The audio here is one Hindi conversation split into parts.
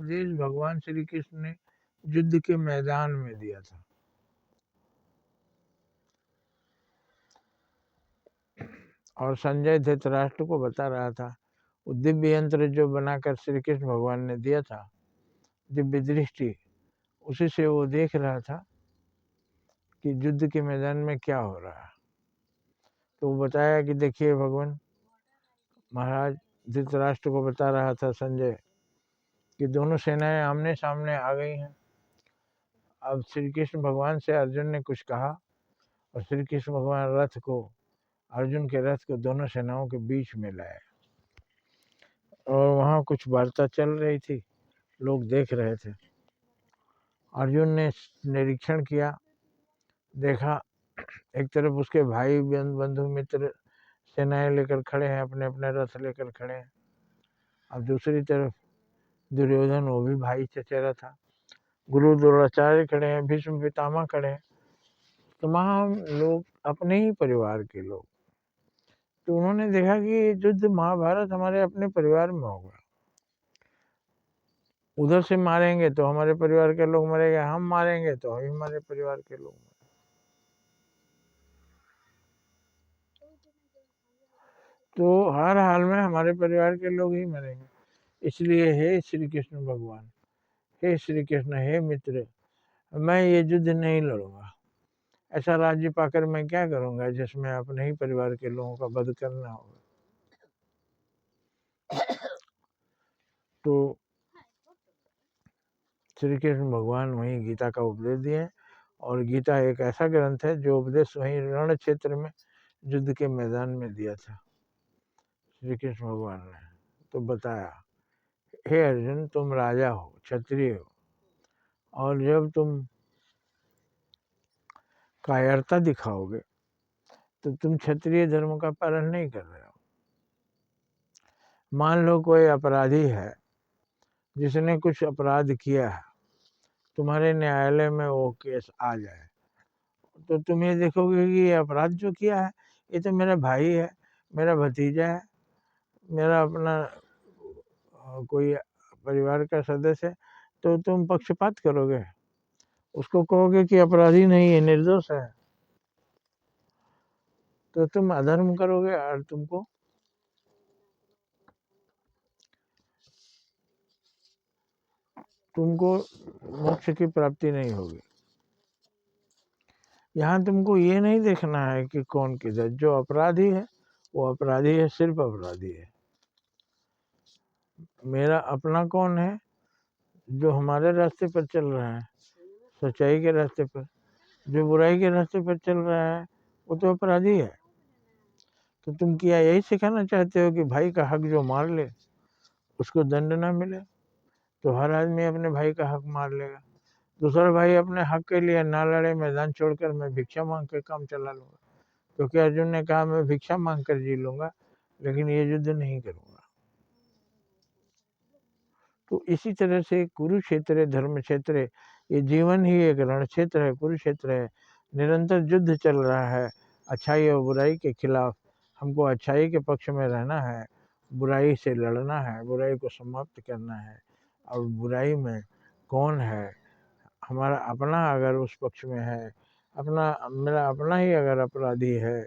उपदेश भगवान श्री कृष्ण ने युद्ध के मैदान में दिया था। और संजय धृतराष्ट्र को बता रहा था, वो दिव्य यंत्र जो बनाकर श्री कृष्ण भगवान ने दिया था, दिव्य दृष्टि, उसी से वो देख रहा था कि युद्ध के मैदान में क्या हो रहा है। तो वो बताया कि देखिए भगवान, महाराज धृतराष्ट्र को बता रहा था संजय कि दोनों सेनाएं आमने सामने आ गई हैं। अब श्री कृष्ण भगवान से अर्जुन ने कुछ कहा और श्री कृष्ण भगवान रथ को, अर्जुन के रथ को दोनों सेनाओं के बीच में लाए और वहाँ कुछ वार्ता चल रही थी, लोग देख रहे थे। अर्जुन ने निरीक्षण किया, देखा एक तरफ उसके भाई बंधु मित्र सेनाएं लेकर खड़े हैं, अपने अपने रथ लेकर खड़े हैं। अब दूसरी तरफ दुर्योधन, वो भी भाई चचेरा था, गुरु द्रोणाचार्य खड़े हैं, भीष्म पितामह खड़े हैं, तमाम लोग अपने ही परिवार के लोग। तो उन्होंने देखा कि युद्ध महाभारत हमारे अपने परिवार में होगा, उधर से मारेंगे तो हमारे परिवार के लोग मरेंगे, हम मारेंगे तो हम हमारे परिवार के लोग मरेंगे। तो हर हाल में हमारे परिवार के लोग ही मरेंगे। इसलिए हे श्री कृष्ण भगवान, हे श्री कृष्ण, हे मित्र, मैं ये युद्ध नहीं लड़ूंगा। ऐसा राज्य पाकर मैं क्या करूंगा जिसमें अपने ही परिवार के लोगों का वध करना होगा। तो श्री कृष्ण भगवान वहीं गीता का उपदेश दिए, और गीता एक ऐसा ग्रंथ है जो उपदेश वहीं रण क्षेत्र में, युद्ध के मैदान में दिया था श्री कृष्ण भगवान ने। तो बताया, हे अर्जुन, तुम राजा हो, क्षत्रिय हो, और जब तुम कायरता दिखाओगे तो तुम क्षत्रिय धर्म का पालन नहीं कर रहे हो। मान लो कोई अपराधी है जिसने कुछ अपराध किया है, तुम्हारे न्यायालय में वो केस आ जाए, तो तुम ये देखोगे कि ये अपराध जो किया है ये तो मेरा भाई है, मेरा भतीजा है, मेरा अपना कोई परिवार का सदस्य है, तो तुम पक्षपात करोगे, उसको कहोगे कि अपराधी नहीं है, निर्दोष है, तो तुम अधर्म करोगे और तुमको मोक्ष की प्राप्ति नहीं होगी। यहाँ तुमको ये नहीं देखना है कि कौन किधर, जो अपराधी है वो अपराधी है, सिर्फ अपराधी है। मेरा अपना कौन है? जो हमारे रास्ते पर चल रहा है, सच्चाई के रास्ते पर। जो बुराई के रास्ते पर चल रहा है वो तो अपराधी है। तो तुम क्या यही सिखाना चाहते हो कि भाई का हक जो मार ले उसको दंड ना मिले? तो हर आदमी अपने भाई का हक मार लेगा। दूसरा भाई अपने हक के लिए ना लड़े, मैदान छोड़कर मैं भिक्षा मांग कर काम चला लूंगा, क्योंकि अर्जुन ने कहा मैं भिक्षा मांग कर जी लूंगा, लेकिन ये युद्ध नहीं करूंगा। तो इसी तरह से कुरुक्षेत्र, धर्म क्षेत्र, ये जीवन ही एक रण क्षेत्र है, कुरुक्षेत्र है। निरंतर युद्ध चल रहा है अच्छाई और बुराई के खिलाफ। हमको अच्छाई के पक्ष में रहना है, बुराई से लड़ना है, बुराई को समाप्त करना है। और बुराई में कौन है? हमारा अपना अगर उस पक्ष में है, मेरा अपना ही अगर अपराधी है,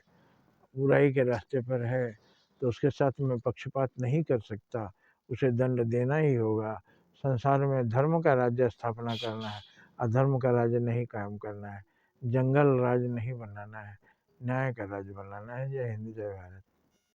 बुराई के रास्ते पर है, तो उसके साथ में पक्षपात नहीं कर सकता, उसे दंड देना ही होगा। संसार में धर्म का राज्य स्थापना करना है, अधर्म का राज्य नहीं कायम करना है, जंगल राज नहीं बनाना है, न्याय का राज्य बनाना है। जय हिंद, जय भारत।